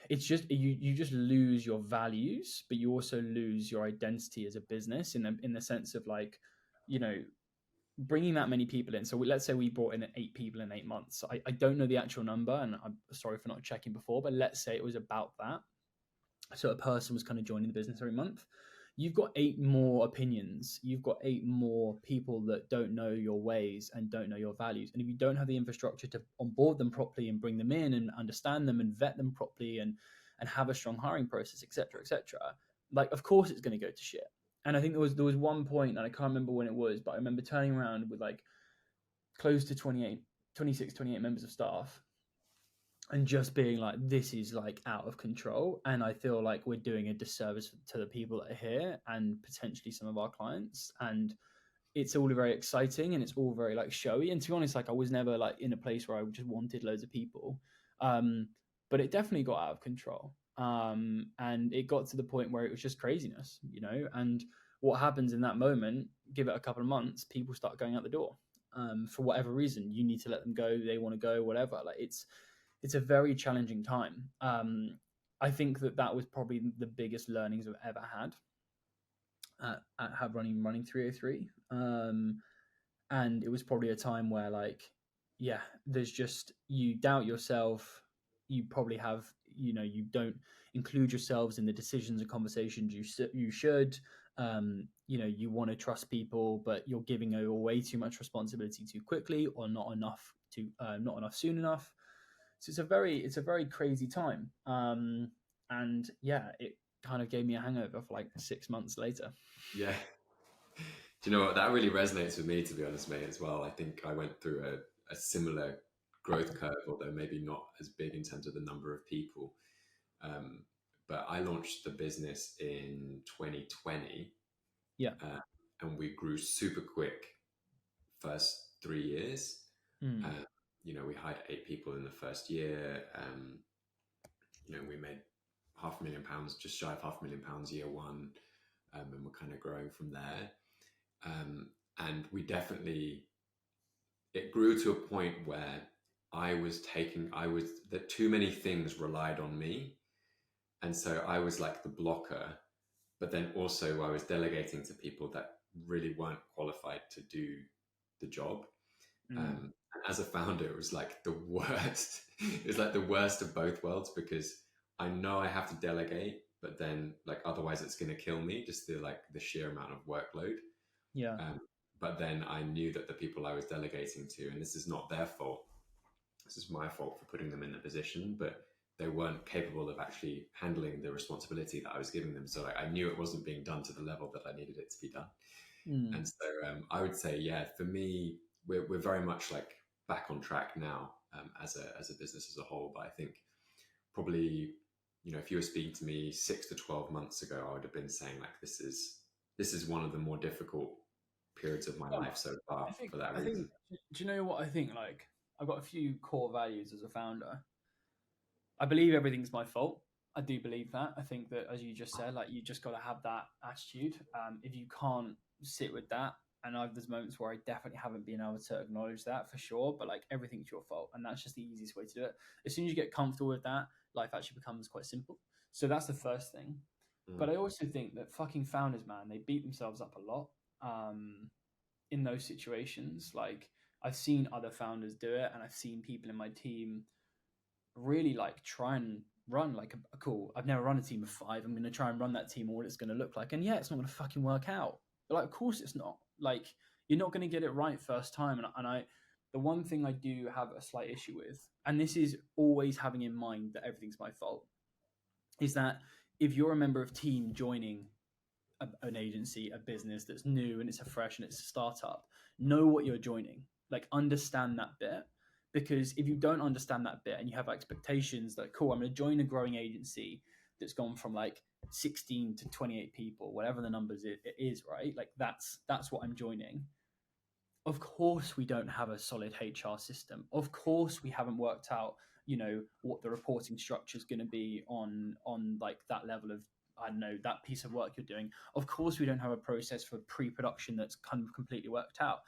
it's just you just lose your values, but you also lose your identity as a business in the sense of like, bringing that many people in. So let's say we brought in 8 people in 8 months. I don't know the actual number, and I'm sorry for not checking before, but let's say it was about that. So a person was kind of joining the business every month. You've got 8 more opinions. You've got 8 more people that don't know your ways and don't know your values. And if you don't have the infrastructure to onboard them properly and bring them in and understand them and vet them properly and have a strong hiring process, et cetera, like, of course it's going to go to shit. And I think there was one point, and I can't remember when it was, but I remember turning around with like close to 26, 28 members of staff and just being like, this is like out of control. And I feel like we're doing a disservice to the people that are here and potentially some of our clients. And it's all very exciting and it's all very like showy. And to be honest, like I was never like in a place where I just wanted loads of people. but it definitely got out of control. And it got to the point where it was just craziness, and what happens in that moment, give it a couple of months, people start going out the door. For whatever reason, you need to let them go. They want to go, whatever. Like it's a very challenging time. I think that was probably the biggest learnings I've ever had at running 303. And it was probably a time where, like, yeah, there's just, you doubt yourself. You probably have, you don't include yourselves in the decisions and conversations you should. You want to trust people, but you're giving away too much responsibility too quickly, or not enough soon enough. So it's a very crazy time. And yeah, it kind of gave me a hangover for like 6 months later. Yeah. Do you know what? That really resonates with me, to be honest, mate, as well. I think I went through a similar growth curve, although maybe not as big in terms of the number of people. Um, but I launched the business in 2020. Yeah. And we grew super quick first 3 years. We hired 8 people in the first year. We made £500,000, just shy of £500,000 year one. And we're kind of growing from there. And it grew to a point where that too many things relied on me. And so I was like the blocker, but then also I was delegating to people that really weren't qualified to do the job. And as a founder, it was like the worst. It was like the worst of both worlds, because I know I have to delegate, but then like otherwise it's going to kill me, just the sheer amount of workload. Yeah. But then I knew that the people I was delegating to, and this is not their fault, this is my fault for putting them in the position, but they weren't capable of actually handling the responsibility that I was giving them. So I knew it wasn't being done to the level that I needed it to be done. And so I would say, yeah, for me, we're very much like back on track now as a business as a whole. But I think probably, if you were speaking to me 6 to 12 months ago, I would have been saying like, this is one of the more difficult periods of my life so far for that reason. Do you know what I think? Like, I've got a few core values as a founder. I believe everything's my fault. I do believe that. I think that, as you just said, like, you just got to have that attitude. If you can't sit with that, and there's moments where I definitely haven't been able to acknowledge that for sure, but like, everything's your fault, and that's just the easiest way to do it. As soon as you get comfortable with that, life actually becomes quite simple. So that's the first thing. But I also think that fucking founders, man, they beat themselves up a lot in those situations. Like, I've seen other founders do it, and I've seen people in my team really like try and run like cool, I've never run a team of 5, I'm going to try and run that team, or what it's going to look like. And yeah, it's not going to fucking work out. But like, of course it's not. Like, you're not going to get it right first time. And the one thing I do have a slight issue with, and this is always having in mind that everything's my fault, is that if you're a member of team joining an agency, a business that's new and it's a fresh and it's a startup, know what you're joining. Like, understand that bit. Because if you don't understand that bit and you have expectations that, cool, I'm going to join a growing agency that's gone from like 16 to 28 people, whatever the numbers it is, right? Like, that's what I'm joining. Of course, we don't have a solid HR system. Of course, we haven't worked out, what the reporting structure is going to be on like that level of, I don't know, that piece of work you're doing. Of course, we don't have a process for pre-production that's kind of completely worked out.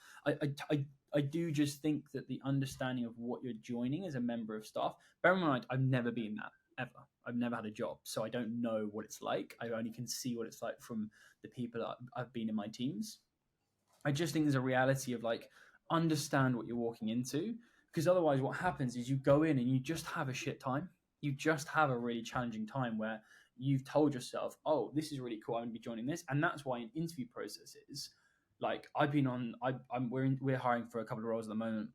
I do just think that the understanding of what you're joining as a member of staff, bear in mind, I've never been that, ever. I've never had a job, so I don't know what it's like. I only can see what it's like from the people that I've been in my teams. I just think there's a reality of like, understand what you're walking into, because otherwise what happens is you go in and you just have a shit time. You just have a really challenging time where you've told yourself, oh, this is really cool, I'm going to be joining this. And that's why in interview processes, like, I've been on, we're hiring for a couple of roles at the moment,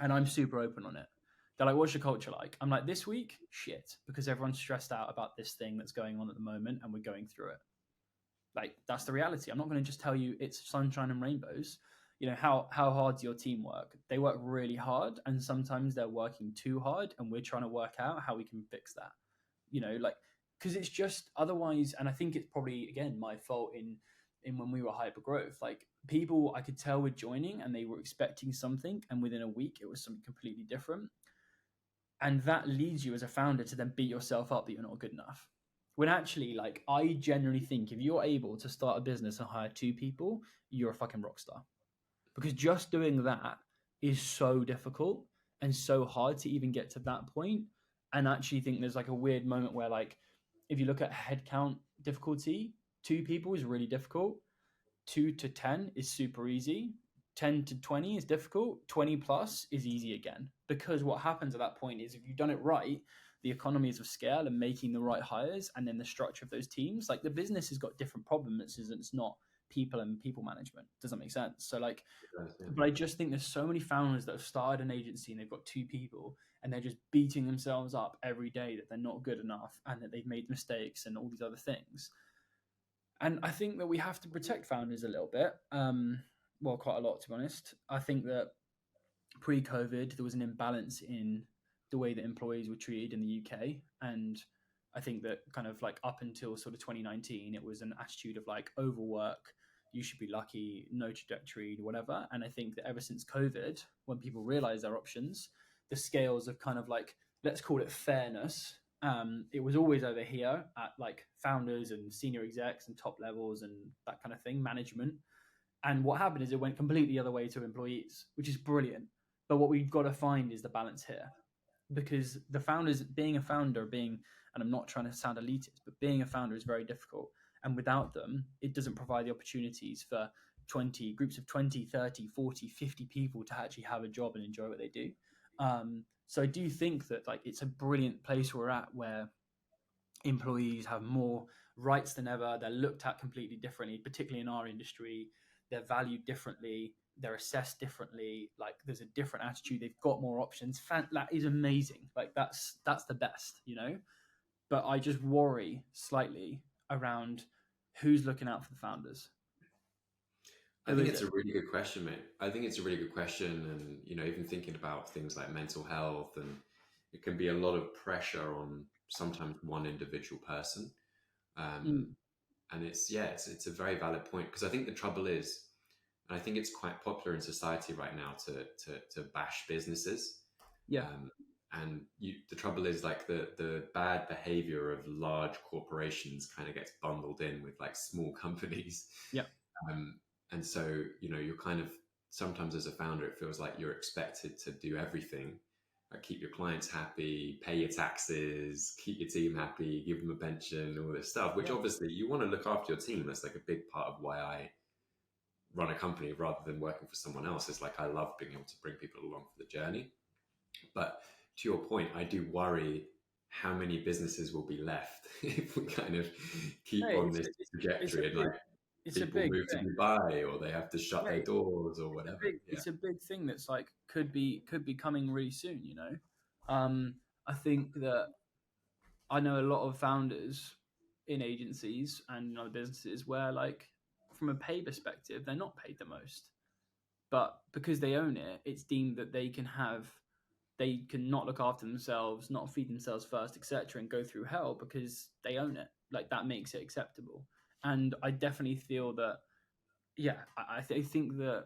and I'm super open on it. They're like, what's your culture like? I'm like, this week, shit, because everyone's stressed out about this thing that's going on at the moment, and we're going through it. Like, that's the reality. I'm not going to just tell you it's sunshine and rainbows. How hard does your team work? They work really hard, and sometimes they're working too hard, and we're trying to work out how we can fix that. Because it's just otherwise, and I think it's probably, again, my fault in when we were hyper growth. Like, people I could tell were joining and they were expecting something, and within a week it was something completely different. And that leads you as a founder to then beat yourself up that you're not good enough. When actually, like, I generally think if you're able to start a business and hire 2 people, you're a fucking rock star. Because just doing that is so difficult and so hard to even get to that point. And I actually think there's like a weird moment where, like, if you look at headcount difficulty, 2 people is really difficult. 2 to 10 is super easy. 10 to 20 is difficult. 20 plus is easy again. Because what happens at that point is if you've done it right, the economies of scale and making the right hires and then the structure of those teams, like the business has got different problems. It's not people and people management. Does that make sense? So like, but I just think there's so many founders that have started an agency and they've got 2 people and they're just beating themselves up every day that they're not good enough and that they've made mistakes and all these other things. And I think that we have to protect founders a little bit. Well, quite a lot, to be honest. I think that pre-COVID, there was an imbalance in the way that employees were treated in the UK. And I think that kind of like up until sort of 2019, it was an attitude of like overwork, you should be lucky, no trajectory, whatever. And I think that ever since COVID, when people realize their options, the scales of kind of like, let's call it fairness. It was always over here at like founders and senior execs and top levels and that kind of thing, management. And what happened is it went completely the other way to employees, which is brilliant. But what we've got to find is the balance here, because the founders, being a founder, and I'm not trying to sound elitist, but being a founder is very difficult. And without them, it doesn't provide the opportunities for groups of 20, 30, 40, 50 people to actually have a job and enjoy what they do. So I do think that like it's a brilliant place we're at, where employees have more rights than ever. They're looked at completely differently, particularly in our industry. They're valued differently. They're assessed differently. Like there's a different attitude. They've got more options. That is amazing. Like that's the best, you know. But I just worry slightly around who's looking out for the founders. I think it's a really good question, mate. I think it's a really good question. And, you know, even thinking about things like mental health, and it can be a lot of pressure on sometimes one individual person. And it's a very valid point, because I think the trouble is, and I think it's quite popular in society right now to bash businesses. Yeah. And the trouble is like the bad behavior of large corporations kind of gets bundled in with like small companies. Yeah. And so, you know, you're kind of, sometimes as a founder, it feels like you're expected to do everything. Like keep your clients happy, pay your taxes, keep your team happy, give them a pension, all this stuff, which obviously you want to look after your team. That's like a big part of why I run a company rather than working for someone else. It's like I love being able to bring people along for the journey. But to your point, I do worry how many businesses will be left if we kind of keep on this trajectory, and like people move to Dubai or they have to shut their doors or whatever. It's a big thing that's like could be coming really soon, you know. I think that I know a lot of founders in agencies and other businesses where, like, from a pay perspective, they're not paid the most, but because they own it, it's deemed that they can not look after ththemselves, not feed themselves first, etc., and go through hell because they own it. Like that makes it acceptable. And I definitely feel that, I think that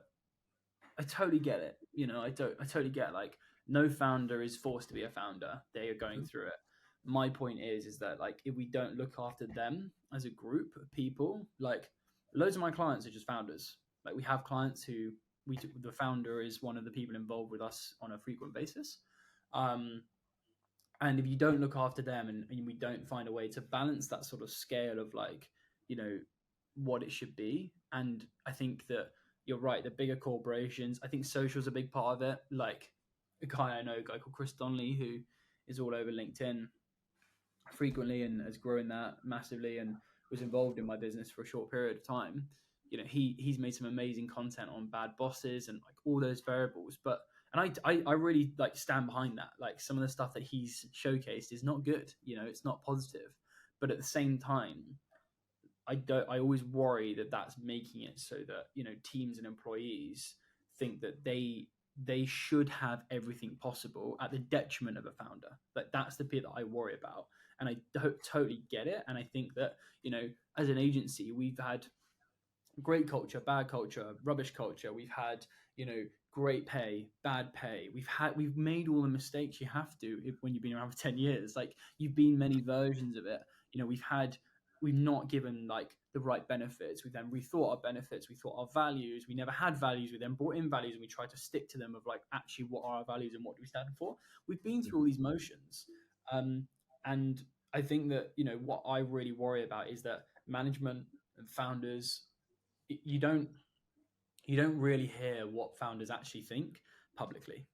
I totally get it. You know, I totally get, like, no founder is forced to be a founder. They are going through it. My point is that, like, if we don't look after them as a group of people, like loads of my clients are just founders. Like we have clients who the founder is one of the people involved with us on a frequent basis. And if you don't look after them and we don't find a way to balance that sort of scale of, like, you know, what it should be. And I think that you're right, the bigger corporations, I think social is a big part of it. Like a guy called Chris Donnelly, who is all over LinkedIn frequently and has grown that massively and was involved in my business for a short period of time. You know, he's made some amazing content on bad bosses and like all those variables. But and I really like stand behind that. Like some of the stuff that he's showcased is not good. You know, it's not positive. But at the same time, I always worry that that's making it so that, you know, teams and employees think that they should have everything possible at the detriment of a founder. Like that's the bit that I worry about. And I don't totally get it. And I think that, you know, as an agency, we've had great culture, bad culture, rubbish culture. We've had, great pay, bad pay. We've made all the mistakes you have to when you've been around for 10 years. Like, you've been many versions of it. We've not given like the right benefits. We then rethought our benefits. We thought our values. We never had values. We then brought in values and we tried to stick to them of like, actually, what are our values and what do we stand for? We've been through all these motions. And I think that, what I really worry about is that management and founders, you don't really hear what founders actually think publicly.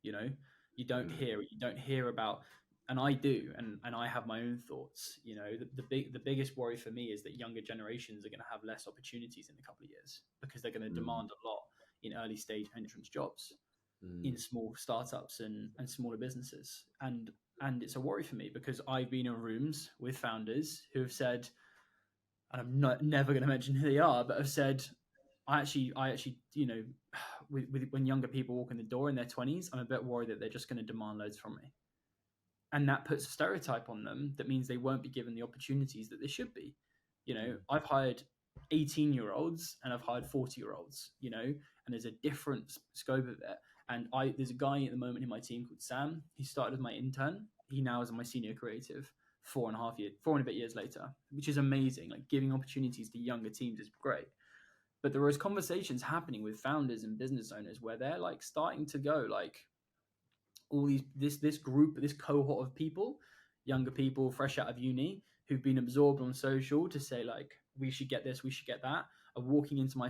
you know you don't hear it. You don't hear about, and I do, and I have my own thoughts. The biggest worry for me is that younger generations are going to have less opportunities in a couple of years because they're going to demand a lot in early stage entrance jobs, in small startups and smaller businesses. And it's a worry for me because I've been in rooms with founders who have said, and I'm never going to mention who they are, but have said, I actually, when younger people walk in the door in their 20s, I'm a bit worried that they're just going to demand loads from me. And that puts a stereotype on them that means they won't be given the opportunities that they should be. I've hired 18-year-olds and I've hired 40-year-olds, and there's a different scope of it. And there's a guy at the moment in my team called Sam. He started as my intern. He now is my senior creative 4 and a bit years later, which is amazing. Like, giving opportunities to younger teams is great. But there is conversations happening with founders and business owners where they're like starting to go like, all this group, this cohort of people, younger people fresh out of uni who've been absorbed on social to say like, we should get this, we should get that, are walking into my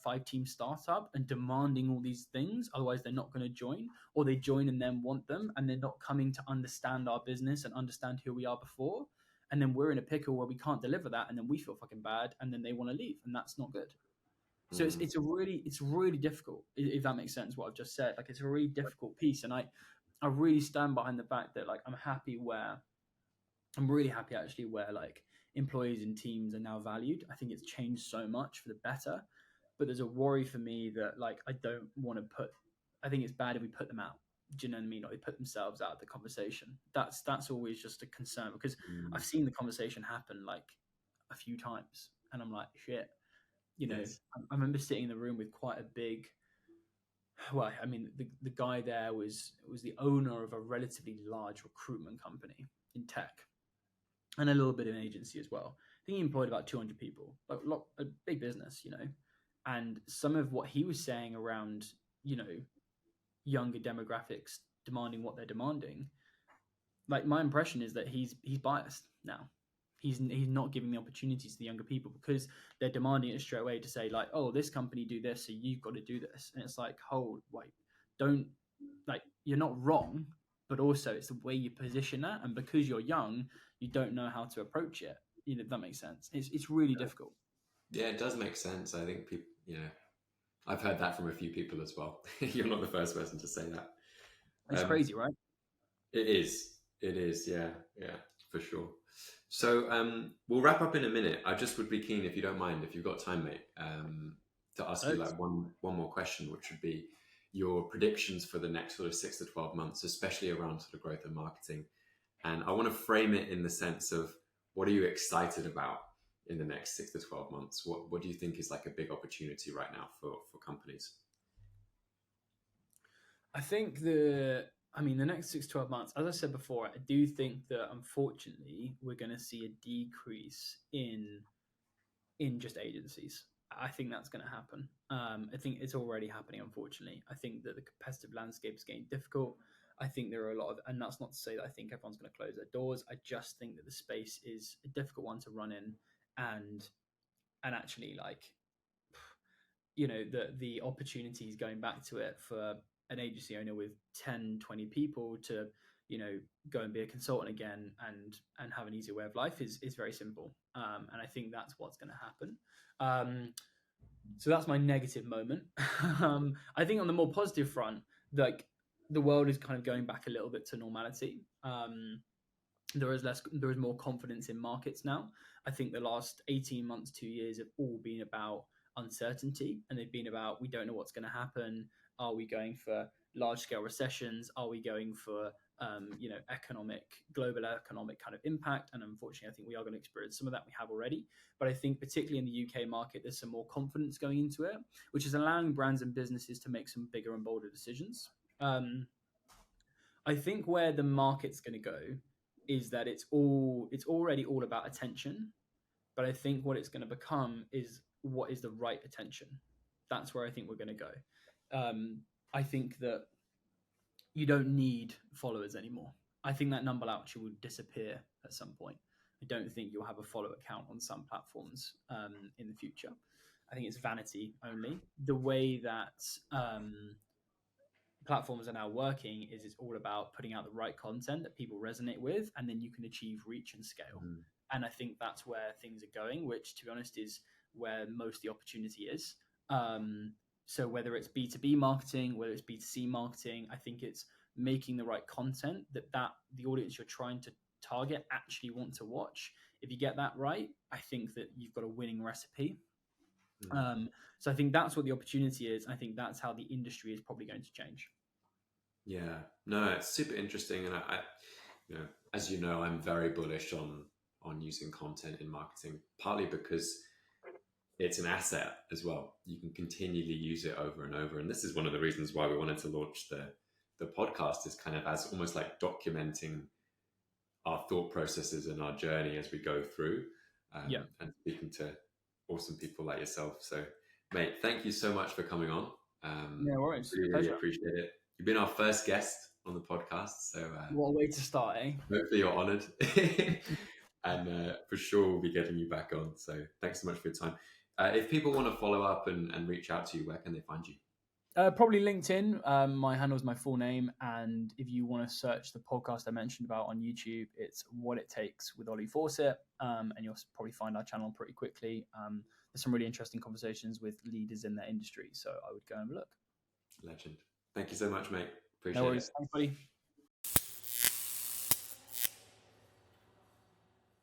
5-team startup and demanding all these things. Otherwise they're not going to join, or they join and then want them and they're not coming to understand our business and understand who we are before. And then we're in a pickle where we can't deliver that, and then we feel fucking bad, and then they want to leave, and that's not good. So it's really difficult, if that makes sense, what I've just said. Like, it's a really difficult piece, and I really stand behind the fact that like I'm really happy actually where like employees and teams are now valued. I think it's changed so much for the better, but there's a worry for me that like I think it's bad if we put them out. Do you know what I mean? Or they put themselves out of the conversation. That's always just a concern, because I've seen the conversation happen like a few times, and I'm like, shit. Yes. I remember sitting in the room with quite a big, well, I mean, the guy there was the owner of a relatively large recruitment company in tech, and a little bit of an agency as well. I think he employed about 200 people, a big business, And some of what he was saying around, younger demographics demanding what they're demanding, like, my impression is that he's biased now. He's not giving the opportunities to the younger people because they're demanding it straight away to say like, oh, this company do this, so you've got to do this. And it's like, hold, wait, don't, like, you're not wrong, but also it's the way you position that. And because you're young, you don't know how to approach it. If that makes sense. It's really difficult. Yeah, it does make sense. I think people, I've heard that from a few people as well. You're not the first person to say that. It's crazy, right? It is. Yeah, for sure. So we'll wrap up in a minute. I just would be keen, if you don't mind, if you've got time, mate, to ask you like one more question, which would be your predictions for the next sort of 6 to 12 months, especially around sort of growth and marketing. And I want to frame it in the sense of, what are you excited about in the next 6 to 12 months? What do you think is like a big opportunity right now for companies? I think the next 6 to 12 months, as I said before, I do think that unfortunately we're going to see a decrease in just agencies. I think that's going to happen. I think it's already happening, unfortunately. I think that the competitive landscape is getting difficult. I think there are a lot of, and that's not to say that I think everyone's going to close their doors. I just think that the space is a difficult one to run in, and actually, like, the opportunities going back to it for an agency owner with 10, 20 people to, go and be a consultant again and have an easier way of life is very simple. And I think that's what's going to happen. So that's my negative moment. I think on the more positive front, like, the world is kind of going back a little bit to normality. There is more confidence in markets now. I think the last 18 months, 2 years have all been about uncertainty, and they've been about, we don't know what's going to happen. Are we going for large scale recessions? Are we going for global economic kind of impact? And unfortunately, I think we are going to experience some of that. We have already, but I think particularly in the UK market, there's some more confidence going into it, which is allowing brands and businesses to make some bigger and bolder decisions. I think where the market's going to go is that it's already all about attention, but I think what it's going to become is what is the right attention. That's where I think we're going to go. I think that you don't need followers anymore. I think that number actually will disappear at some point. I don't think you'll have a follow account on some platforms in the future. I think it's vanity only. The way that platforms are now working is it's all about putting out the right content that people resonate with, and then you can achieve reach and scale. Mm-hmm. And I think that's where things are going, which, to be honest, is where most of the opportunity is. So whether it's B2B marketing, whether it's B2C marketing, I think it's making the right content that the audience you're trying to target actually want to watch. If you get that right, I think that you've got a winning recipe. So I think that's what the opportunity is. I think that's how the industry is probably going to change. Yeah, no, it's super interesting. And I as you know, I'm very bullish on using content in marketing, partly because it's an asset as well. You can continually use it over and over. And this is one of the reasons why we wanted to launch the podcast, is kind of as almost like documenting our thought processes and our journey as we go through, and speaking to awesome people like yourself. So, mate, thank you so much for coming on. No worries. Really appreciate it. You've been our first guest on the podcast. So what a way to start, eh? Hopefully you're honoured. And for sure we'll be getting you back on. So thanks so much for your time. If people want to follow up and reach out to you, where can they find you? Probably LinkedIn. My handle is my full name. And if you want to search the podcast I mentioned about on YouTube, it's What It Takes with Olly Fawcett. And you'll probably find our channel pretty quickly. There's some really interesting conversations with leaders in their industry. So I would go and have a look. Legend. Thank you so much, mate. Appreciate it. No worries. It. Thanks, buddy.